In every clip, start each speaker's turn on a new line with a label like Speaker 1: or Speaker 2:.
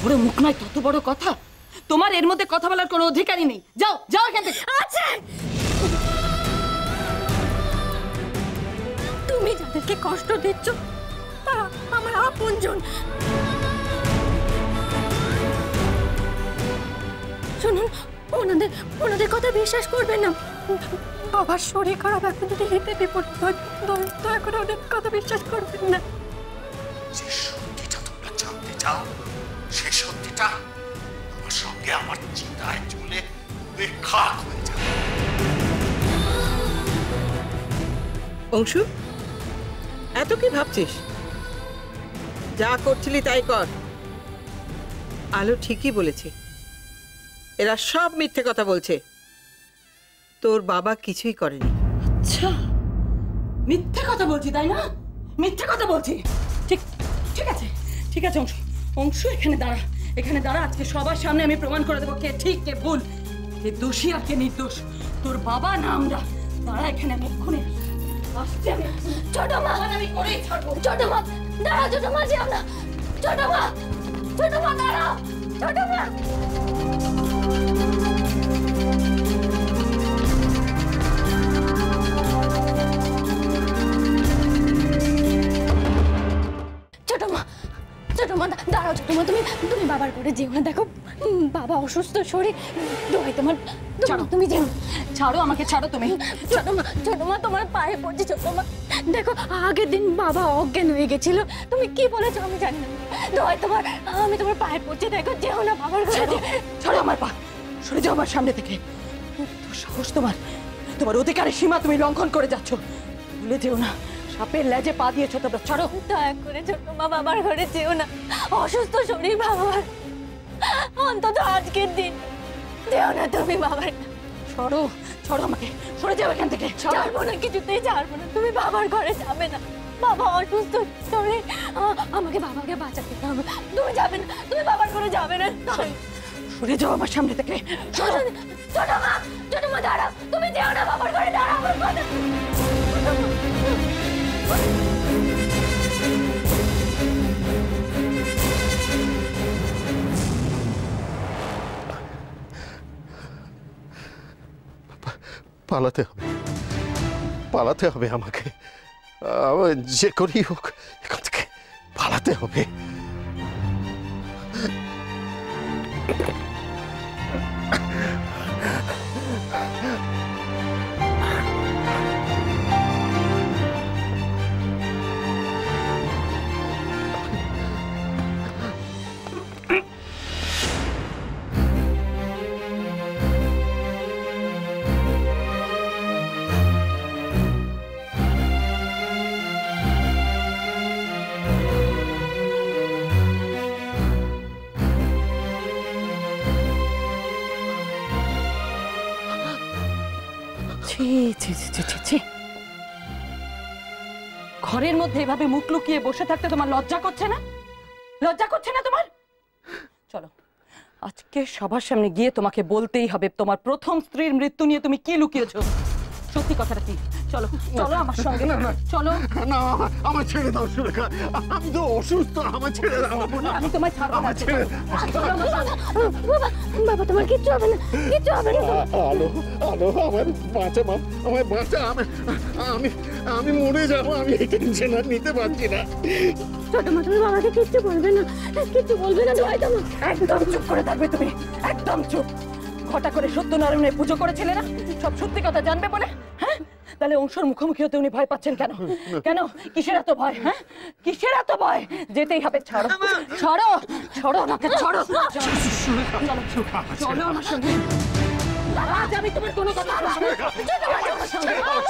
Speaker 1: বড় মুখ নয় তত বড় কথা। তোমার এর মধ্যে কথা বলার কোনো অধিকারই নেই। যাও যাও এখান থেকে।
Speaker 2: আচ্ছা, তুমি যাদেরকে কষ্ট দিচ্ছ তারা আমার আপনজন। শুনুন, ওনাদের কথা বিশ্বাস করবেন না। বাবার শরীর খারাপ, এখন যদি হিতে বিপরীত হয় দয়া করে ওদের কথা বিশ্বাস করবেন না।
Speaker 3: যে সত্যিটা তোমরা জানতে চাও, সেই সত্যিটা আমার সঙ্গে আমার চিন্তায় চলে বেখাক হয়ে যাবে।
Speaker 4: অংশু, এত কি ভাবছিস? যা করছিলি তাই কর। আলো ঠিকই বলেছে, এরা সব মিথ্যে কথা বলছে। তোর বাবা কিছুই করেনি।
Speaker 1: আচ্ছা, মিথ্যে কথা বলছি তাই না? মিথ্যে কথা বলছি। ঠিক ঠিক আছে, ঠিক আছে অংশু, অংশু এখানে দাঁড়া, এখানে দাঁড়া। আজকে সবার সামনে আমি প্রমাণ করে দেবো কে ঠিক কে ভুল, কে দোষী আর কে নির্দোষ। তোর বাবা না আমরা। দাঁড়া এখানে, আমি এক্ষুনি আসছি। আমি
Speaker 2: ছোট মা,
Speaker 1: আমি করেই ছাড়বো।
Speaker 2: ছোট মা দাঁড়াও, ছোট মা যেও না। ছোট মা দাঁড়াও, ছোট মা। ছোট মা দাঁড়াও, ছোট মা তুমি বাবার করে যেও না। দেখো বাবা অসুস্থ শরীর, দোহাই তোমার, তুমি যেও।
Speaker 1: ছাড়ো আমাকে, ছাড়ো তুমি।
Speaker 2: ছোট মা তোমার পায়ে পড়ছে। ছোট মা দেখো, আগের দিন বাবা অজ্ঞান হয়ে গেছিল, তুমি কি বলেছো আমি জানি না। দোহাই তোমার, আমি তোমার পায়ে পড়ছে, দেখো যেও না বাবার ঘরে।
Speaker 1: ছাড়ো আমার পা, সরে যাও আমার সামনে থেকে। তোর সাহস, তোমার অধিকারের সীমা তুমি লঙ্ঘন করে যাচ্ছ। ভুলে যেও না, সাপের লেজে পা দিয়েছো তোমরা। ছাড়ো।
Speaker 2: দয়া করে ছোট মা বাবার ঘরে যেও না, অসুস্থ শরীর বাবার, অন্তত আজকের দিন যেও না তুমি বাবার।
Speaker 1: ছাড়ো, ছাড়ো আমাকে, সরে যাও এখান থেকে।
Speaker 2: ছাড়বো না, কিছুতেই ছাড়বো না। তুমি বাবার ঘরে যাবে না, বাবা অসুস্থ শরীর, আমাকে বাবাকে বাঁচাতে হবে। তুমি যাবে না, তুমি বাবার ঘরে যাবে না।
Speaker 1: সরে যাও আমার সামনে থেকে।
Speaker 2: ছোট মা দাঁড়াও, তুমি যেও না বাবার ঘরে, দাঁড়াও আমার কথা।
Speaker 3: পালাতে হবে আমাকে। যে করেই হোক এখান থেকে পালাতে হবে।
Speaker 1: ঘরের মধ্যে এভাবে মুখ লুকিয়ে বসে থাকতে তোমার লজ্জা করছে না? লজ্জা করছে না তোমার? চলো, আজকে সবার সামনে গিয়ে তোমাকে বলতেই হবে তোমার প্রথম স্ত্রীর মৃত্যু নিয়ে তুমি কি লুকিয়েছো। সত্যি কথাটা কি? চলো চলো আমার সঙ্গে, চলো।
Speaker 3: না, আমার ছেড়ে দাও সুলেখা, আমি তো অসুস্থ, আমার ছেড়ে দাও।
Speaker 1: আমি তোমায় ছাড়বো না।
Speaker 2: বাবা তোমার কিচ্ছু হবে না, কিচ্ছু হবে না।
Speaker 3: আলো আমার বাঁচা, আমার বাঁচা। আমি মরে যাবো, আমি এই টেনশন আর নিতে পারছি না।
Speaker 2: ছোট মা তুমি বাবাকে কিচ্ছু বলবে না, কিচ্ছু বলবে না। দোহাই তোমার।
Speaker 1: একদম চুপ করে থাকবে তুমি, একদম চুপ। ঘটা করে সত্যনারায়ণের পুজো করেছিলে না, সব সত্যি কথা জানবে বলে? হ্যাঁ, তাহলে অংশুর মুখোমুখি হতে উনি ভয় পাচ্ছেন কেন? কেন, কিসের এত ভয়? হ্যাঁ, কিসের এত ভয়? যেতেই হবে। ছাড়ো, ছাড়ো, ছাড়ো আমাকে, ছাড়ো। চলো আমার সঙ্গে। আজ আমি তোমার কোনো কথা শুনবো না।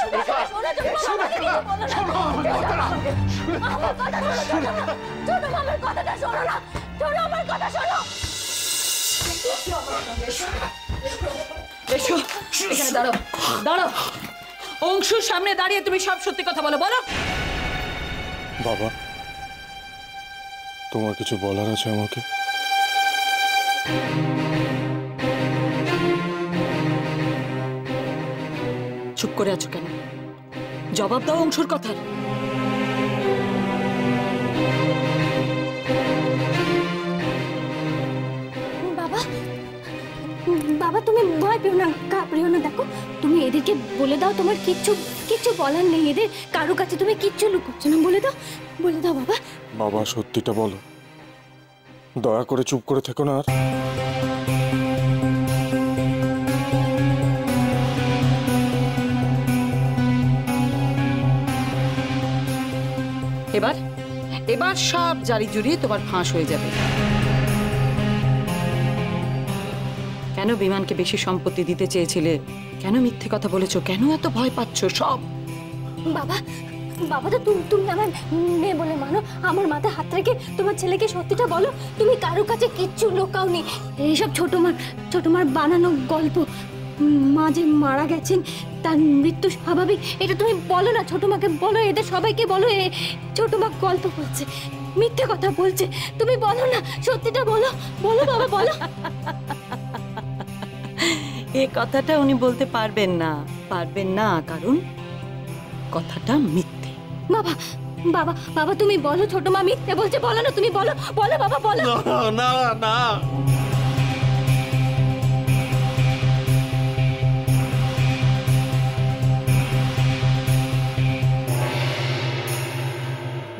Speaker 2: ছোট মামার কথাটা শোনো না, ছোট আমার কথা শোনো।
Speaker 1: এসো, এখানে দাঁড়াও, দাঁড়াও। অংশুর সামনে দাঁড়িয়ে তুমি সব সত্যি কথা বলো, বলো।
Speaker 5: বাবা, তোমার কিছু বলার আছে আমাকে?
Speaker 1: চুপ করে আছো কেন? জবাব দাও অংশুর কথার।
Speaker 2: বাবা তুমি ভয় পেও না, ঘাবড়িও না। দেখো তুমি এদেরকে বলে দাও তোমার কিচ্ছু কিচ্ছু বলার নেই, এদের কারো কাছে তুমি কিচ্ছু লুকোচ্ছ না, বলে দাও বাবা।
Speaker 5: বাবা সত্যিটা বলো, দয়া করে চুপ করে থেকো না আর।
Speaker 1: এবার এবার সব জারি জুড়িয়ে তোমার ফাঁস হয়ে যাবে। কেন বিমানকে বেশি সম্পত্তি দিতে চেয়েছিলে? কেন মিথ্যে কথা বলেছো? কেন এত ভয় পাচ্ছো? সব
Speaker 2: বাবা বাবা তো তুমি আমার মেয়ে বলে মানো, আমার মাথায় হাত রেখে তোমার ছেলেকে সত্যিটা বলো। তুমি কারো কাছে কিচ্ছু লোকাওনি। এইসব ছোট মার বানানো গল্প, মা যে মারা গেছেন তার মৃত্যু স্বাভাবিক, এটা তুমি বলো না। ছোট মাকে বলো, এদের সবাইকে বলো ছোট মা গল্প বলছে, মিথ্যে কথা বলছে। তুমি বলো না, সত্যিটা বলো বাবা বলো।
Speaker 1: এই কথাটা উনি বলতে পারবেন না, কারণ কথাটা মিথ্যে।
Speaker 2: বাবা বাবা বাবা তুমি বলো, ছোট মা মিথ্যে বলছে, বলো না, তুমি বলো বাবা বলো।
Speaker 3: না না,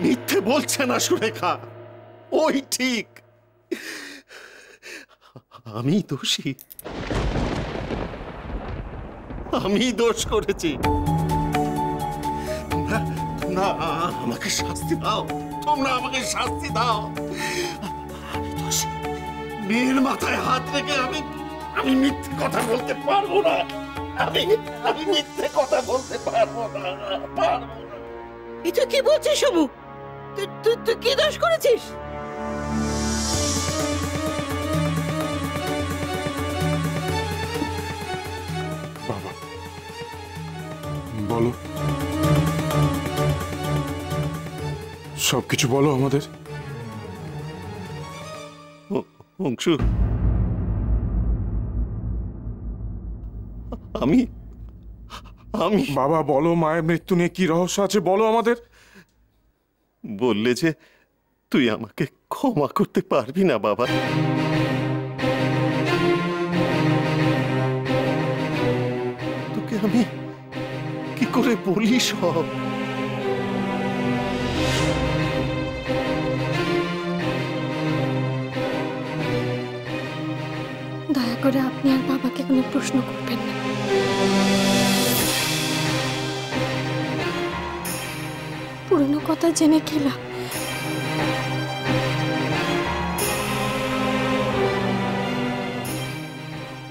Speaker 3: মিথ্যে বলছে না সুরেখা, ওই ঠিক। আমি দোষী, আমি দোষ করেছি। তোমরা আমাকে শাস্তি দাও, তোমরা আমাকে শাস্তি দাও। আমি দোষী। মেয়ের মাথায় হাত রেখে আমি মিথ্যে কথা বলতে পারবো না। আমি মিথ্যে কথা বলতে পারবো না।
Speaker 4: তুই কি বলছিস সমু? তুই কি দোষ করেছিস?
Speaker 5: বাবা বলো, সবকিছু বলো আমাদের।
Speaker 3: অংশু, আমি
Speaker 5: বাবা বলো, মায়ের মৃত্যু নিয়ে কি রহস্য আছে বলো আমাদের।
Speaker 3: বললে যে তুই আমাকে ক্ষমা করতে পারবি না বাবা। তোকে আমি কি করে বলি সব?
Speaker 2: দয়া করে আপনি আর বাবাকে কোনো প্রশ্ন করবেন না। পুরনো কথা জেনে কি লাভ?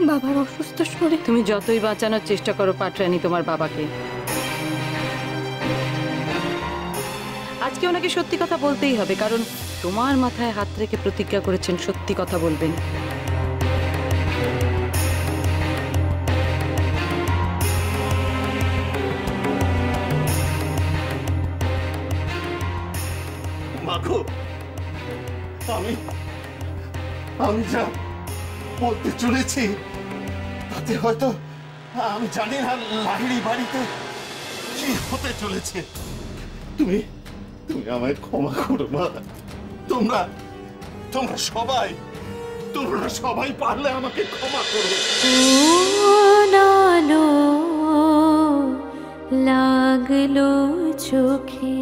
Speaker 2: বাবার অসুস্থ শরীর।
Speaker 1: তুমি যতই বাঁচানোর চেষ্টা করো পাটরানী তোমার বাবাকে, আজকে ওনাকে সত্যি কথা বলতেই হবে, কারণ তোমার মাথায় হাত রেখে প্রতিজ্ঞা করেছেন সত্যি কথা বলবেন।
Speaker 3: মাগো, আমি যা বলতে চলেছি তাতে হয়তো আমি জানি না লাহিড়ী বাড়িতে কি হতে চলেছে। তুমি আমায় ক্ষমা করো মা। তোমরা সবাই পারলে আমাকে ক্ষমা করো।
Speaker 2: লাগলো চোখে